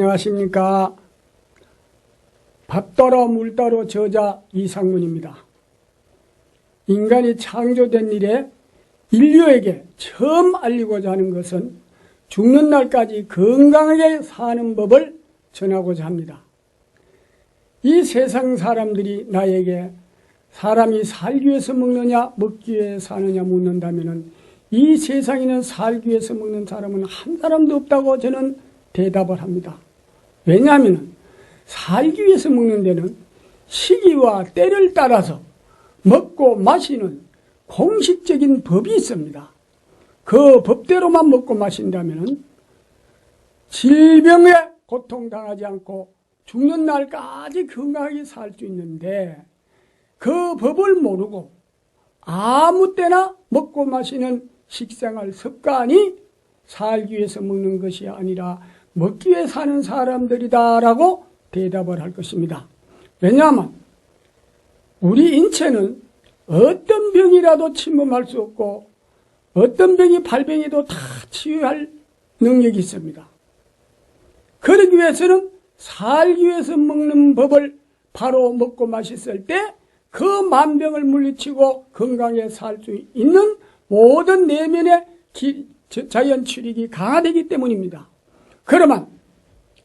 안녕하십니까. 밥더러 물더러 저자 이상문입니다. 인간이 창조된 이래 인류에게 처음 알리고자 하는 것은 죽는 날까지 건강하게 사는 법을 전하고자 합니다. 이 세상 사람들이 나에게 사람이 살기 위해서 먹느냐 먹기 위해서 사느냐 묻는다면 이 세상에는 살기 위해서 먹는 사람은 한 사람도 없다고 저는 대답을 합니다. 왜냐하면 살기 위해서 먹는 데는 시기와 때를 따라서 먹고 마시는 공식적인 법이 있습니다. 그 법대로만 먹고 마신다면 질병에 고통당하지 않고 죽는 날까지 건강하게 살 수 있는데 그 법을 모르고 아무 때나 먹고 마시는 식생활 습관이 살기 위해서 먹는 것이 아니라 먹기 위해 사는 사람들이다라고 대답을 할 것입니다. 왜냐하면 우리 인체는 어떤 병이라도 침범할 수 없고 어떤 병이 발병해도 다 치유할 능력이 있습니다. 그러기 위해서는 살기 위해서 먹는 법을 바로 먹고 마셨을 때 그 만병을 물리치고 건강하게 살 수 있는 모든 내면의 자연 출익이 강화되기 때문입니다. 그러면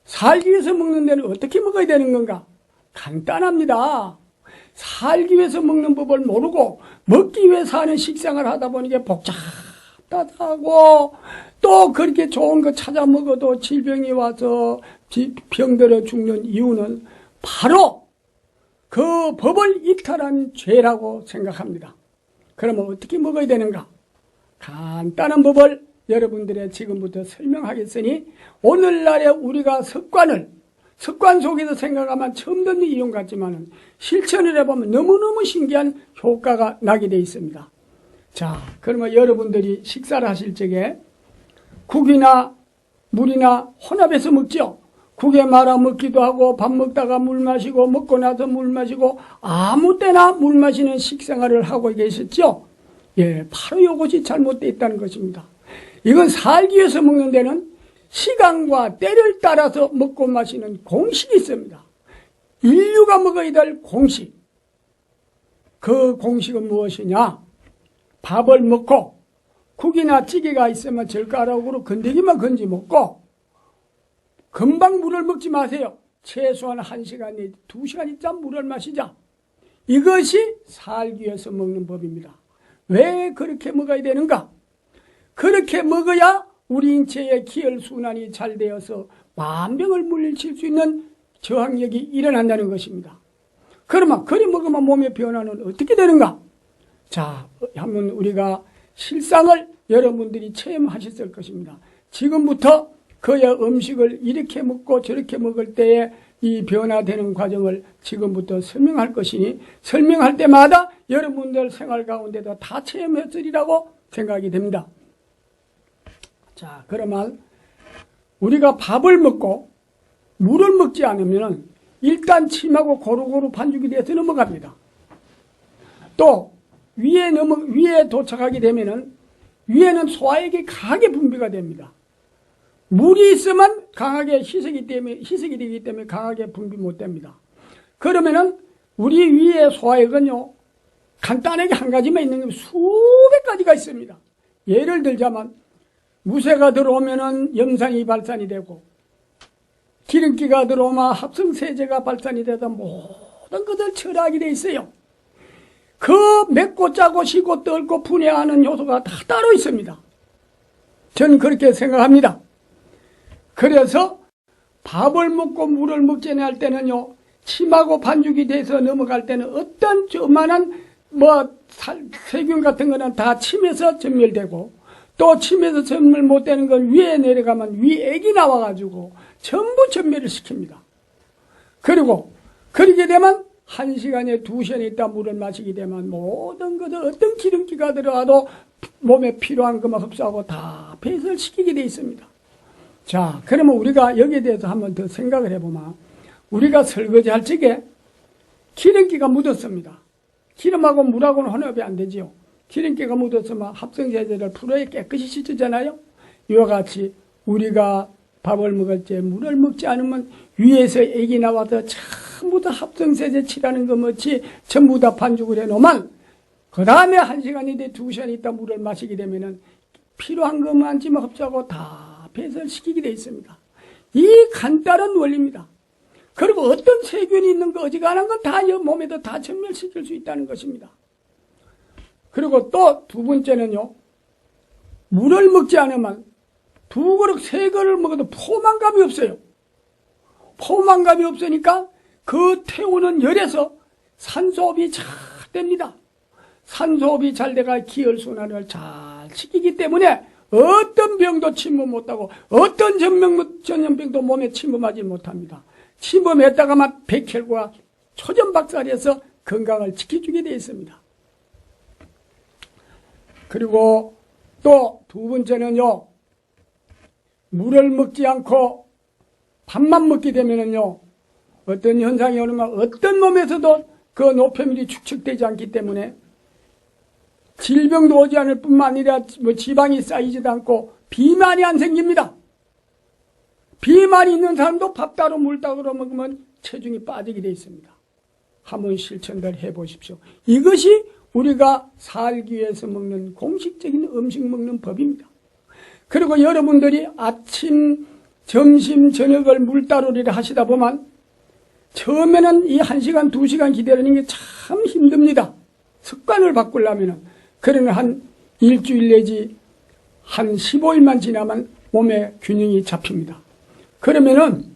살기 위해서 먹는 데는 어떻게 먹어야 되는 건가? 간단합니다. 살기 위해서 먹는 법을 모르고 먹기 위해서 하는 식생활을 하다 보니까 복잡하고 또 그렇게 좋은 거 찾아 먹어도 질병이 와서 병들어 죽는 이유는 바로 그 법을 이탈한 죄라고 생각합니다. 그러면 어떻게 먹어야 되는가? 간단한 법을 여러분들의 지금부터 설명하겠으니 오늘날에 우리가 습관 속에서 생각하면 처음 듣는 이용 같지만 실천을 해보면 너무너무 신기한 효과가 나게 되어 있습니다. 자, 그러면 여러분들이 식사를 하실 적에 국이나 물이나 혼합해서 먹죠. 국에 말아 먹기도 하고 밥 먹다가 물 마시고 먹고 나서 물 마시고 아무 때나 물 마시는 식생활을 하고 계셨죠. 예, 바로 이것이 잘못되어 있다는 것입니다. 이건 살기 위해서 먹는 데는 시간과 때를 따라서 먹고 마시는 공식이 있습니다. 인류가 먹어야 될 공식. 그 공식은 무엇이냐? 밥을 먹고 국이나 찌개가 있으면 젓가락으로 건더기만 건지 먹고 금방 물을 먹지 마세요. 최소한 1시간 내지 2시간 있자 물을 마시자. 이것이 살기 위해서 먹는 법입니다. 왜 그렇게 먹어야 되는가? 그렇게 먹어야 우리 인체의 기혈순환이 잘 되어서 만병을 물리칠 수 있는 저항력이 일어난다는 것입니다. 그러면 그리 먹으면 몸의 변화는 어떻게 되는가? 자, 한번 우리가 실상을 여러분들이 체험하셨을 것입니다. 지금부터 그의 음식을 이렇게 먹고 저렇게 먹을 때에 이 변화되는 과정을 지금부터 설명할 것이니 설명할 때마다 여러분들 생활 가운데도 다 체험했으리라고 생각이 됩니다. 자, 그러면 우리가 밥을 먹고 물을 먹지 않으면 일단 침하고 고루고루 반죽이 돼서 넘어갑니다. 또 위에 도착하게 되면은 위에는 소화액이 강하게 분비가 됩니다. 물이 있으면 강하게 희석이 되기 때문에 강하게 분비 못 됩니다. 그러면은 우리 위에 소화액은요 간단하게 한 가지만 있는 게 수백 가지가 있습니다. 예를 들자면 무쇠가 들어오면은 염산이 발산이 되고 기름기가 들어오면 합성세제가 발산이 되다 모든 것을 처리하게 돼 있어요. 그 맵고 짜고 시고 떫고 분해하는 요소가 다 따로 있습니다. 저는 그렇게 생각합니다. 그래서 밥을 먹고 물을 먹지 할 때는요, 침하고 반죽이 돼서 넘어갈 때는 어떤 조그만한 세균 같은 거는 다 침에서 전멸되고 또 침에서 전멸 못 되는 건 위에 내려가면 위액이 나와가지고 전부 전멸을 시킵니다. 그리고 그렇게 되면 1시간에 2시간에 있다 물을 마시게 되면 모든 것을 어떤 기름기가 들어가도 몸에 필요한 것만 흡수하고 다 배설시키게 되어 있습니다. 자, 그러면 우리가 여기에 대해서 한번 더 생각을 해보면 우리가 설거지 할 적에 기름기가 묻었습니다. 기름하고 물하고는 혼합이 안 되지요. 기름기가 묻었으면 합성세제를 풀어야 깨끗이 씻잖아요. 이와 같이 우리가 밥을 먹을 때 물을 먹지 않으면 위에서 액이 나와서 전부 다 합성세제 칠하는 것 못이 전부 다 반죽을 해놓으면 그 다음에 1시간이든 2시간 있다 물을 마시게 되면은 필요한 것만 좀 흡수하고 다 배설시키게 되어 있습니다. 이 간단한 원리입니다. 그리고 어떤 세균이 있는 거 어지간한 건 다 몸에도 다 전멸시킬 수 있다는 것입니다. 그리고 또 두 번째는요, 물을 먹지 않으면 2그릇, 3그릇 먹어도 포만감이 없어요. 포만감이 없으니까 그 태우는 열에서 산소호흡이 잘 됩니다. 산소호흡이 잘 돼가 기혈순환을 잘 시키기 때문에 어떤 병도 침범 못하고 어떤 전염병도 몸에 침범하지 못합니다. 침범했다가만 백혈과 초전박살해서 건강을 지켜주게 되어 있습니다. 그리고 또 두 번째는요, 물을 먹지 않고 밥만 먹게 되면은요, 어떤 현상이 오는가, 어떤 몸에서도 그 노폐물이 축적되지 않기 때문에 질병도 오지 않을 뿐만 아니라 지방이 쌓이지도 않고 비만이 안 생깁니다. 비만이 있는 사람도 밥 따로 물 따로 먹으면 체중이 빠지게 되어 있습니다. 한번 실천들 해보십시오. 이것이 우리가 살기 위해서 먹는 공식적인 음식 먹는 법입니다. 그리고 여러분들이 아침, 점심, 저녁을 물따로리를 하시다 보면 처음에는 이 1시간, 2시간 기다리는 게 참 힘듭니다. 습관을 바꾸려면은. 그러면 한 일주일 내지 한 15일만 지나면 몸에 균형이 잡힙니다. 그러면은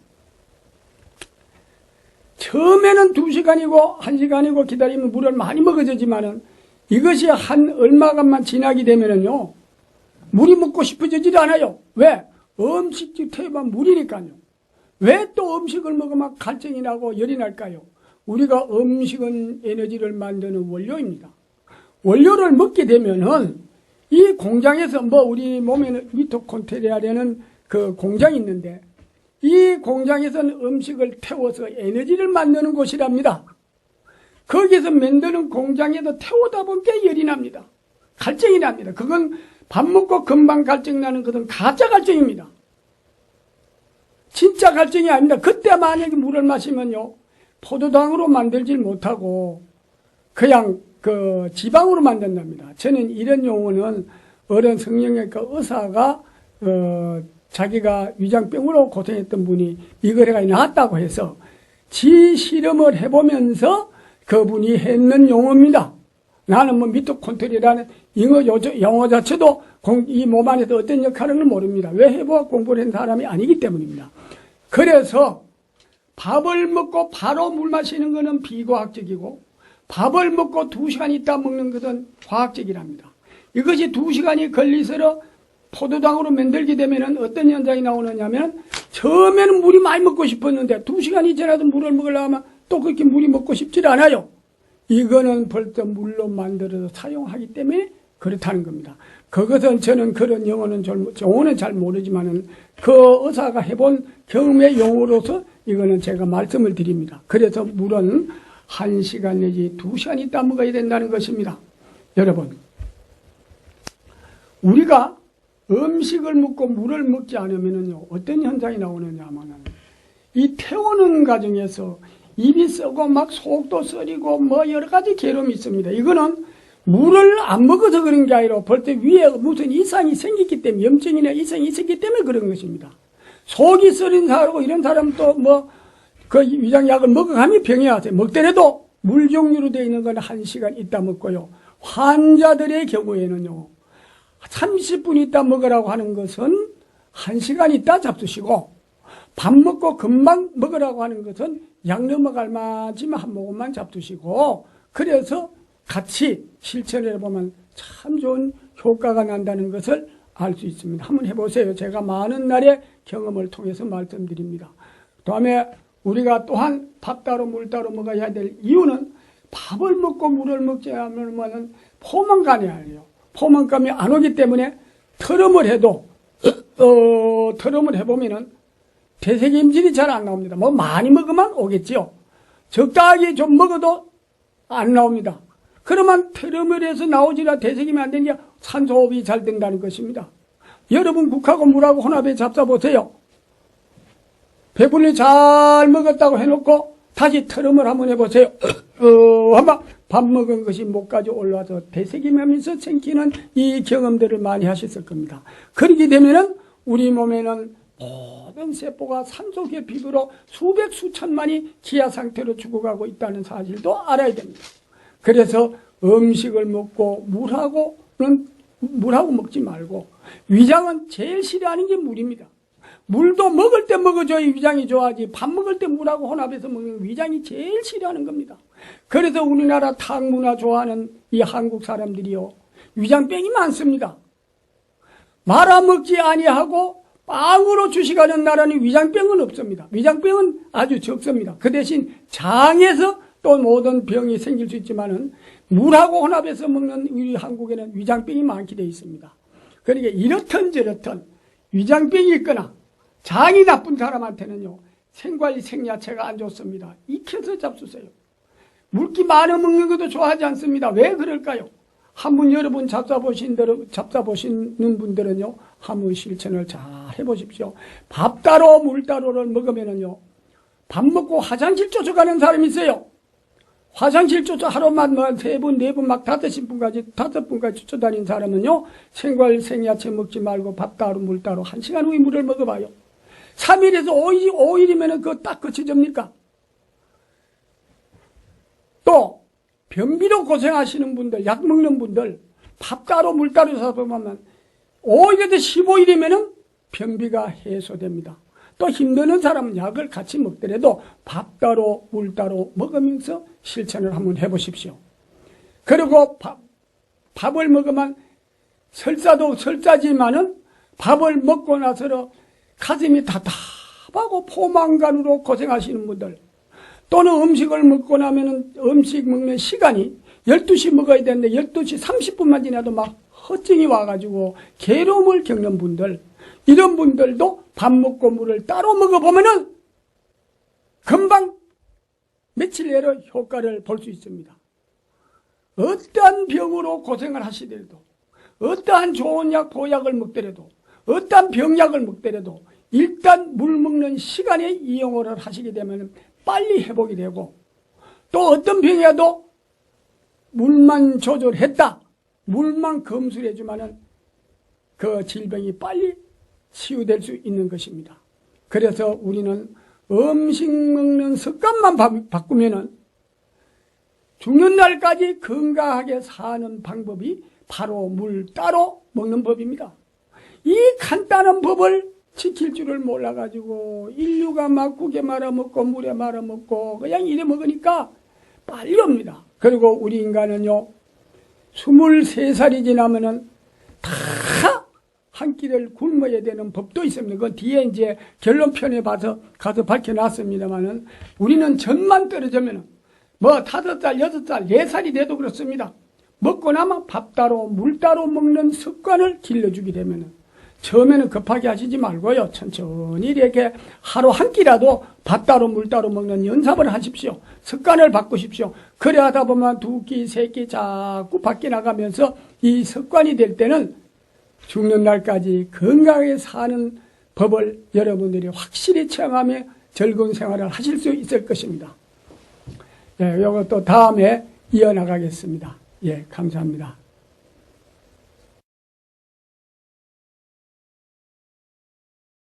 처음에는 2시간이고 1시간이고 기다리면 물을 많이 먹어지지만은 이것이 한 얼마간만 지나게 되면은요, 물이 먹고 싶어지질 않아요. 왜? 음식집 태우면 물이니까요. 왜 또 음식을 먹으면 갈증이 나고 열이 날까요? 우리가 음식은 에너지를 만드는 원료입니다. 원료를 먹게 되면은 이 공장에서 우리 몸에는 미토콘드리아라는 그 공장이 있는데 이 공장에서는 음식을 태워서 에너지를 만드는 곳이랍니다. 거기서 만드는 공장에서 태우다 보니까 열이 납니다. 갈증이 납니다. 그건 밥 먹고 금방 갈증 나는 것은 가짜 갈증입니다. 진짜 갈증이 아닙니다. 그때 만약에 물을 마시면요, 포도당으로 만들질 못하고 그냥 그 지방으로 만든답니다. 저는 이런 용어는 어른 성형외과 의사가 자기가 위장병으로 고생했던 분이 이걸 해가 나았다고 해서 지 실험을 해보면서 그분이 했는 용어입니다. 나는 미토콘드리아라는 영어 자체도 이 몸 안에서 어떤 역할을 모릅니다. 왜 해보아 공부를 한 사람이 아니기 때문입니다. 그래서 밥을 먹고 바로 물 마시는 것은 비과학적이고 밥을 먹고 2시간 있다 먹는 것은 과학적이랍니다. 이것이 2시간이 걸리서로 포도당으로 만들게 되면 어떤 현상이 나오느냐면 처음에는 물이 많이 먹고 싶었는데 2시간이 지나도 물을 먹으려면 또 그렇게 물이 먹고 싶지 않아요. 이거는 벌써 물로 만들어서 사용하기 때문에 그렇다는 겁니다. 그것은 저는 그런 용어는 잘 모르지만은 그 의사가 해본 경험의 용어로서 이거는 제가 말씀을 드립니다. 그래서 물은 1시간 내지 2시간 있다 먹어야 된다는 것입니다. 여러분, 우리가 음식을 먹고 물을 먹지 않으면요, 어떤 현상이 나오느냐 하면은 이 태우는 과정에서 입이 썩고 막 속도 쓰리고 여러 가지 괴로움이 있습니다. 이거는 물을 안 먹어서 그런 게 아니라 벌써 위에 무슨 이상이 생겼기 때문에, 염증이나 이상이 있었기 때문에 그런 것입니다. 속이 쓰린 사람하고 이런 사람도 그 위장약을 먹어가면 병이 와서 먹더라도 물 종류로 되어 있는 건 1시간 있다 먹고요. 환자들의 경우에는요, 30분 있다 먹으라고 하는 것은 1시간 있다 잡수시고, 밥 먹고 금방 먹으라고 하는 것은 약 넘어갈 만치면 한 모금만 잡수시고, 그래서 같이 실천을 해보면 참 좋은 효과가 난다는 것을 알 수 있습니다. 한번 해보세요. 제가 많은 날의 경험을 통해서 말씀드립니다. 다음에 우리가 또한 밥 따로 물 따로 먹어야 될 이유는 밥을 먹고 물을 먹지 않으면 포만감이 아니에요. 포만감이 안 오기 때문에 트름을 해도 트름을 해보면은 대세김질이 잘 안 나옵니다. 많이 먹으면 오겠지요. 적당하게 좀 먹어도 안 나옵니다. 그러면 트름을 해서 나오지라 대세김이 안 되는 게 산소호흡이 잘 된다는 것입니다. 여러분 국하고 물하고 혼합해 잡숴보세요. 배불리 잘 먹었다고 해놓고 다시 트름을 한번 해보세요. 한번 밥 먹은 것이 목까지 올라와서 되새김하면서 생기는 이 경험들을 많이 하셨을 겁니다. 그렇게 되면은 우리 몸에는 모든 세포가 산소계 비브로 수백 수천만이 기아 상태로 죽어가고 있다는 사실도 알아야 됩니다. 그래서 음식을 먹고 물하고 먹지 말고, 위장은 제일 싫어하는 게 물입니다. 물도 먹을 때 먹어줘야 위장이 좋아하지, 밥 먹을 때 물하고 혼합해서 먹는 위장이 제일 싫어하는 겁니다. 그래서 우리나라 탕문화 좋아하는 이 한국 사람들이요, 위장병이 많습니다. 말아먹지 아니하고 빵으로 주식하는 나라는 위장병은 없습니다. 위장병은 아주 적습니다. 그 대신 장에서 또 모든 병이 생길 수 있지만은 물하고 혼합해서 먹는 우리 한국에는 위장병이 많게 되어 있습니다. 그러니까 이렇든 저렇든 위장병이 있거나 장이 나쁜 사람한테는요, 생과일 생야채가 안 좋습니다. 익혀서 잡수세요. 물기 많이 먹는 것도 좋아하지 않습니다. 왜 그럴까요? 한번 여러분 잡숴보시는 분들은요, 한번 실천을 잘 해보십시오. 밥 따로 물 따로를 먹으면은요, 밥 먹고 화장실 쫓아가는 사람이 있어요. 화장실 쫓아 하루만 3분, 4분 막 5분까지 쫓아다니는 사람은요, 생과일 생야채 먹지 말고 밥 따로 물 따로 1시간 후에 물을 먹어봐요. 3일에서 5일이면은 그거 딱 거쳐집니까? 또 변비로 고생하시는 분들, 약 먹는 분들, 밥 따로 물 따로 사서 보면 5일에서 15일이면은 변비가 해소됩니다. 또 힘드는 사람은 약을 같이 먹더라도 밥 따로 물 따로 먹으면서 실천을 한번 해보십시오. 그리고 밥을 먹으면 설사도 설사지만은 밥을 먹고 나서 가슴이 답답하고 포만감으로 고생하시는 분들, 또는 음식을 먹고 나면은 음식 먹는 시간이 12시 먹어야 되는데 12시 30분만 지나도 막 허증이 와가지고 괴로움을 겪는 분들, 이런 분들도 밥 먹고 물을 따로 먹어보면은 금방 며칠 내로 효과를 볼 수 있습니다. 어떠한 병으로 고생을 하시더라도, 어떠한 좋은 약, 보약을 먹더라도, 어떠한 병약을 먹더라도 일단 물 먹는 시간에 이용을 하시게 되면 빨리 회복이 되고, 또 어떤 병이라도 물만 조절했다, 물만 검술해주면은 그 질병이 빨리 치유될 수 있는 것입니다. 그래서 우리는 음식 먹는 습관만 바꾸면은 죽는 날까지 건강하게 사는 방법이 바로 물 따로 먹는 법입니다. 이 간단한 법을 지킬 줄을 몰라가지고 인류가 막 국에 말아먹고 물에 말아먹고 그냥 이래 먹으니까 빨리 옵니다. 그리고 우리 인간은요, 23살이 지나면은 다 한 끼를 굶어야 되는 법도 있습니다. 그건 뒤에 이제 결론편에 가서 밝혀놨습니다만은, 우리는 전만 떨어지면은 5살, 6살, 4살이 돼도 그렇습니다. 먹고 나면 밥 따로 물 따로 먹는 습관을 길러주게 되면은, 처음에는 급하게 하시지 말고요, 천천히 이렇게 하루 한 끼라도 밥 따로 물 따로 먹는 연습을 하십시오. 습관을 바꾸십시오. 그래 하다 보면 2끼, 3끼 자꾸 밖에 나가면서 이 습관이 될 때는 죽는 날까지 건강하게 사는 법을 여러분들이 확실히 체험하며 즐거운 생활을 하실 수 있을 것입니다. 예, 이것도 다음에 이어나가겠습니다. 예, 감사합니다.